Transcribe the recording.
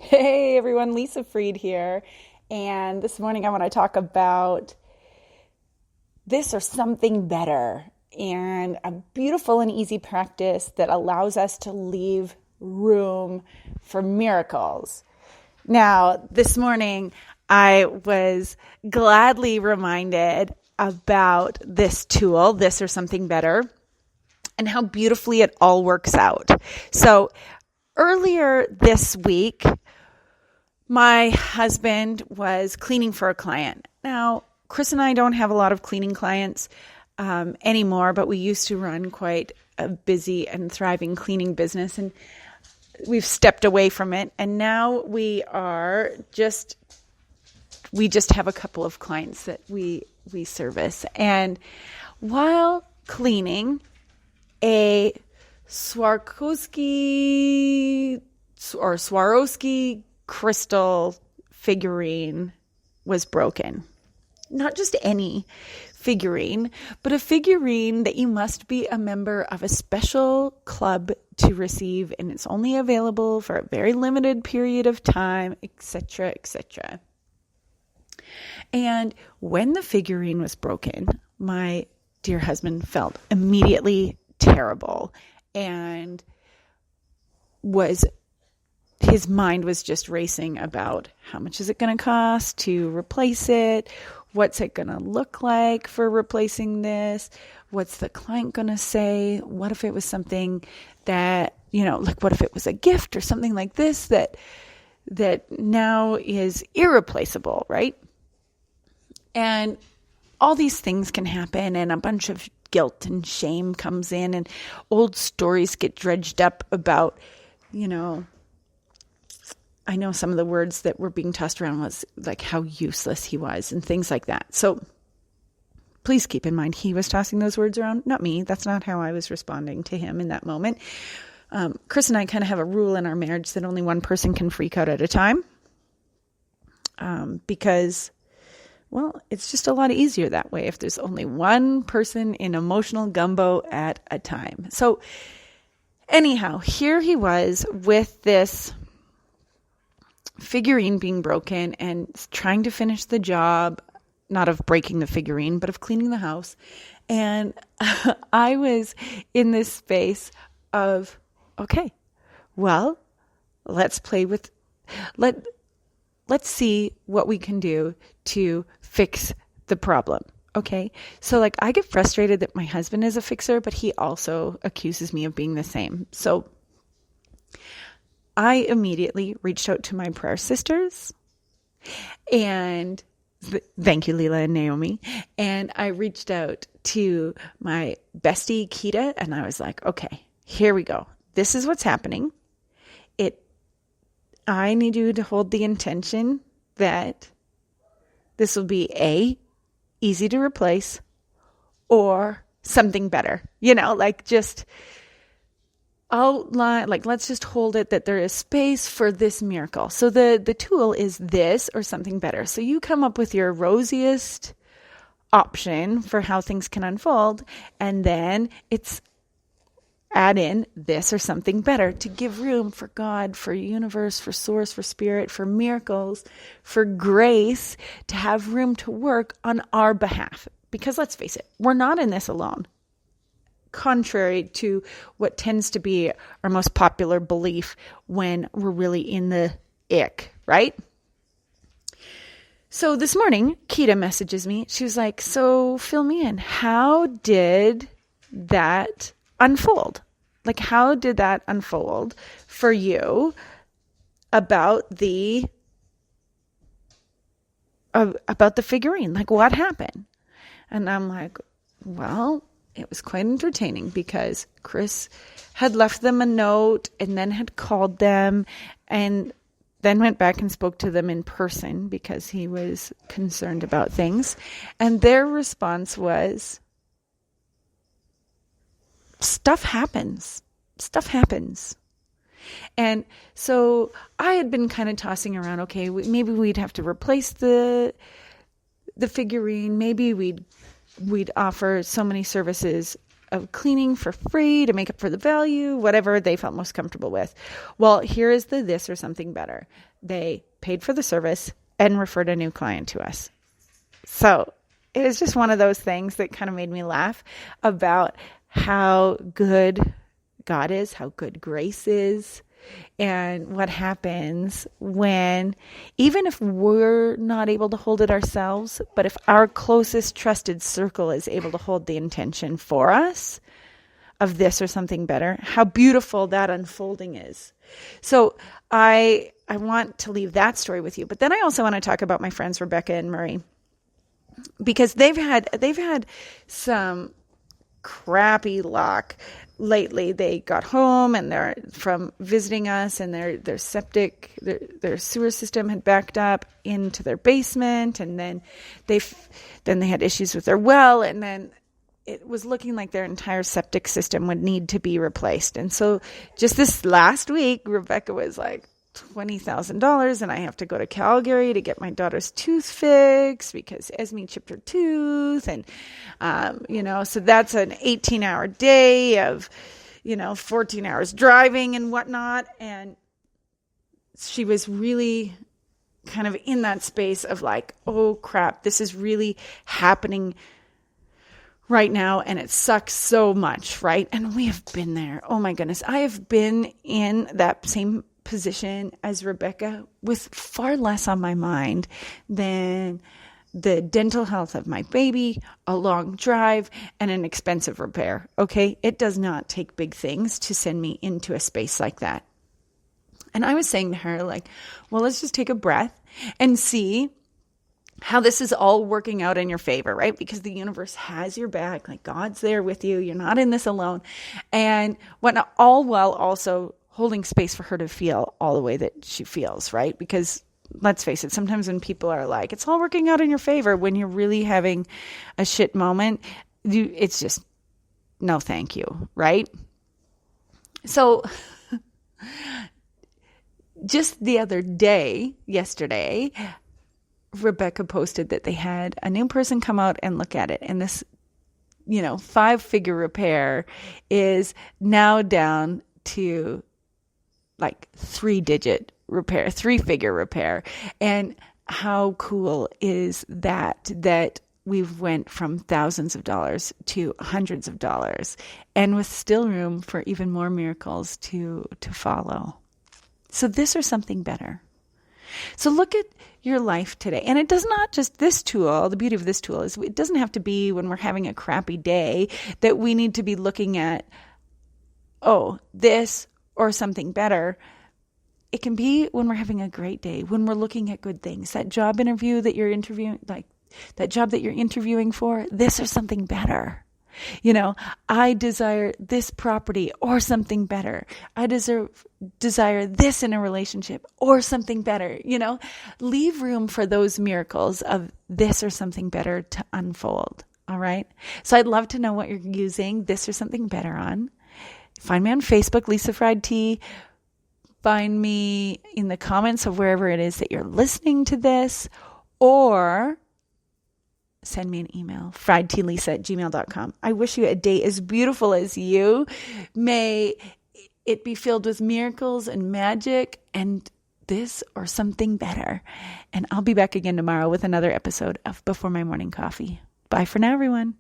Hey everyone, Lisa Freed here. And this morning I want to talk about this or something better and a beautiful and easy practice that allows us to leave room for miracles. Now, this morning I was gladly reminded about this tool, this or something better, and how beautifully it all works out. So, earlier this week, my husband was cleaning for a client. Now, Chris and I don't have a lot of cleaning clients anymore, but we used to run quite a busy and thriving cleaning business, and we've stepped away from it. And now we just have a couple of clients that we service. And while cleaning, a Swarovski crystal figurine was broken. Not just any figurine, but a figurine that you must be a member of a special club to receive, and it's only available for a very limited period of time, etc., etc. And when the figurine was broken, my dear husband felt immediately terrible and his mind was just racing about how much is it going to cost to replace it? What's it going to look like for replacing this? What's the client going to say? What if it was something that, like what if it was a gift or something like this that now is irreplaceable, right? And all these things can happen, and a bunch of guilt and shame comes in, and old stories get dredged up about, I know some of the words that were being tossed around was like how useless he was and things like that. So please keep in mind he was tossing those words around, not me. That's not how I was responding to him in that moment. Chris and I kind of have a rule in our marriage that only one person can freak out at a time because, well, it's just a lot easier that way if there's only one person in emotional gumbo at a time. So anyhow, here he was with this figurine being broken and trying to finish the job, not of breaking the figurine, but of cleaning the house. And I was in this space of, okay, well, let's see what we can do to fix the problem. Okay. So I get frustrated that my husband is a fixer, but he also accuses me of being the same. So I immediately reached out to my prayer sisters, and thank you, Leela and Naomi. And I reached out to my bestie, Kita, and I was like, okay, here we go. This is what's happening. I need you to hold the intention that this will be easy to replace, or something better, just outline, let's just hold it that there is space for this miracle. So the tool is this or something better. So you come up with your rosiest option for how things can unfold, and then it's add in this or something better to give room for God, for universe, for source, for spirit, for miracles, for grace, to have room to work on our behalf. Because let's face it, we're not in this alone. Contrary to what tends to be our most popular belief when we're really in the ick, right? So this morning, Kita messages me. She was like, so fill me in. How did that unfold? How did that unfold for you about the figurine? What happened? And I'm like, well, it was quite entertaining because Chris had left them a note and then had called them and then went back and spoke to them in person because he was concerned about things. And their response was, stuff happens. And so I had been kind of tossing around, okay, maybe we'd have to replace the figurine. Maybe we'd offer so many services of cleaning for free to make up for the value, whatever they felt most comfortable with. Well, here is the this or something better. They paid for the service and referred a new client to us. So it was just one of those things that kind of made me laugh about how good God is, how good grace is, and what happens when, even if we're not able to hold it ourselves, but if our closest trusted circle is able to hold the intention for us of this or something better, how beautiful that unfolding is. So I want to leave that story with you. But then I also want to talk about my friends Rebecca and Murray, because they've had some crappy luck lately. They got home and they're from visiting us, and their septic, their sewer system had backed up into their basement, and then they had issues with their well, and then it was looking like their entire septic system would need to be replaced. And so just this last week, Rebecca was like, $20,000, and I have to go to Calgary to get my daughter's tooth fixed because Esme chipped her tooth. And, so that's an 18-hour day of, 14 hours driving and whatnot. And she was really kind of in that space of like, oh crap, this is really happening right now, and it sucks so much, right? And we have been there. Oh my goodness. I have been in that same position as Rebecca with far less on my mind than the dental health of my baby, a long drive, and an expensive repair. Okay. It does not take big things to send me into a space like that. And I was saying to her, like, well, let's just take a breath and see how this is all working out in your favor, right? Because the universe has your back, like God's there with you. You're not in this alone. And whatnot, all while also holding space for her to feel all the way that she feels, right? Because let's face it, sometimes when people are like, it's all working out in your favor, when you're really having a shit moment, it's just, no, thank you, right? So just the other day, yesterday, Rebecca posted that they had a new person come out and look at it. And this, 5-figure repair is now down to like 3-figure repair. And how cool is that we've went from thousands of dollars to hundreds of dollars, and with still room for even more miracles to follow. So this or something better. So look at your life today. And it does not just, this tool, the beauty of this tool is it doesn't have to be when we're having a crappy day that we need to be looking at, this or something better. It can be when we're having a great day, when we're looking at good things. That job interview that you're interviewing, like that job that you're interviewing for, this or something better. I desire this property or something better. I desire this in a relationship or something better. Leave room for those miracles of this or something better to unfold. All right. So I'd love to know what you're using this or something better on. Find me on Facebook, Lisa Fried Tea. Find me in the comments of wherever it is that you're listening to this, or send me an email, friedtealisa@gmail.com. I wish you a day as beautiful as you. May it be filled with miracles and magic and this or something better. And I'll be back again tomorrow with another episode of Before My Morning Coffee. Bye for now, everyone.